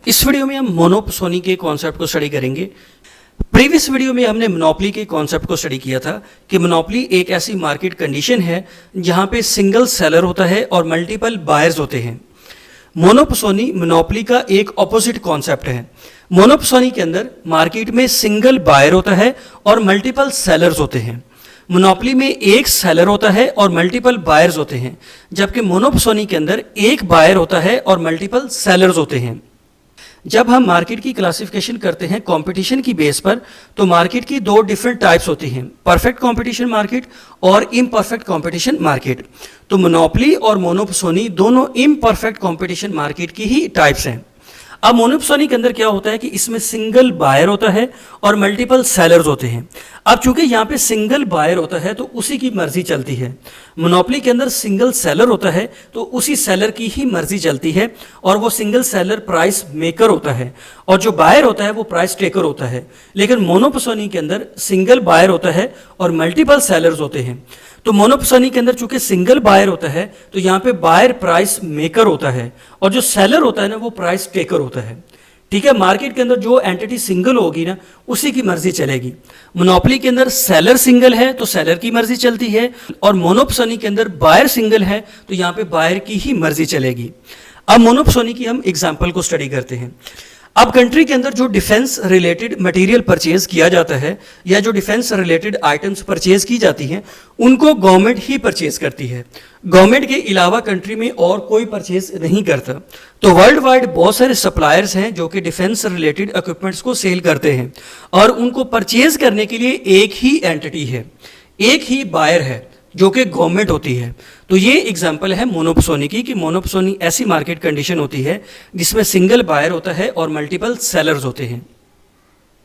इस वीडियो में हम मोनोपोसोनी के कॉन्सेप्ट को स्टडी करेंगे। प्रीवियस वीडियो में हमने मोनोपोली के कॉन्सेप्ट को स्टडी किया था कि मोनोपोली एक ऐसी मार्केट कंडीशन है जहां पे सिंगल सेलर होता है और मल्टीपल बायर्स होते हैं। मोनोपोसोनी मोनोपोली का एक ऑपोजिट कॉन्सेप्ट है। मोनोपोसोनी के अंदर मार्केट में सिंगल बायर होता है और मल्टीपल सेलर्स होते हैं। मोनोपोली में एक सेलर होता है और मल्टीपल बायर्स होते हैं, जबकि मोनोपोसोनी के अंदर एक बायर होता है और मल्टीपल सेलर्स होते हैं। जब हम मार्केट की क्लासिफिकेशन करते हैं कंपटीशन की बेस पर, तो मार्केट की दो डिफरेंट टाइप्स होती हैं, परफेक्ट कंपटीशन मार्केट और इम्परफेक्ट कंपटीशन मार्केट। तो मोनोपोली और मोनोपोसोनी दोनों इम्परफेक्ट कंपटीशन मार्केट की ही टाइप्स हैं। अब मोनोपोसोनी के अंदर क्या होता है कि इसमें सिंगल बायर होता है और मल्टीपल सेलर्स होते हैं। अब चूंकि यहाँ पे सिंगल बायर होता है तो उसी की मर्जी चलती है। मोनोपोली के अंदर सिंगल सेलर होता है तो उसी सेलर की ही मर्जी चलती है, और वो सिंगल सेलर प्राइस मेकर होता है और जो बायर होता है वो प्राइस टेकर होता है। लेकिन मोनोपोसोनी के अंदर सिंगल बायर होता है और मल्टीपल सेलर्स होते हैं। तो मोनोपोसोनी के अंदर चूंकि सिंगल बायर होता है तो यहाँ पे बायर प्राइस मेकर होता है और जो सेलर होता है ना वो प्राइस टेकर होता है। ठीक है, मार्केट के अंदर जो एंटिटी सिंगल होगी ना उसी की मर्जी चलेगी। मोनोपोली के अंदर सेलर सिंगल है तो सेलर की मर्जी चलती है, और मोनोपोसोनी के अंदर बायर सिंगल है तो यहाँ पे बायर की ही मर्जी चलेगी। अब मोनोपोसोनी की हम एग्जाम्पल को स्टडी करते हैं। अब कंट्री के अंदर जो डिफेंस रिलेटेड मटेरियल परचेज किया जाता है या जो डिफेंस रिलेटेड आइटम्स परचेज की जाती हैं, उनको गवर्नमेंट ही परचेज करती है। गवर्नमेंट के अलावा कंट्री में और कोई परचेज नहीं करता। तो वर्ल्ड वाइड बहुत सारे सप्लायर्स हैं जो कि डिफेंस रिलेटेड इक्विपमेंट्स को सेल करते हैं, और उनको परचेज करने के लिए एक ही एंटिटी है, एक ही बायर है जो कि गवर्नमेंट होती है। तो ये एग्जांपल है मोनोपोसोनी की, कि मोनोपोसोनी ऐसी मार्केट कंडीशन होती है जिसमें सिंगल बायर होता है और मल्टीपल सेलर्स होते हैं।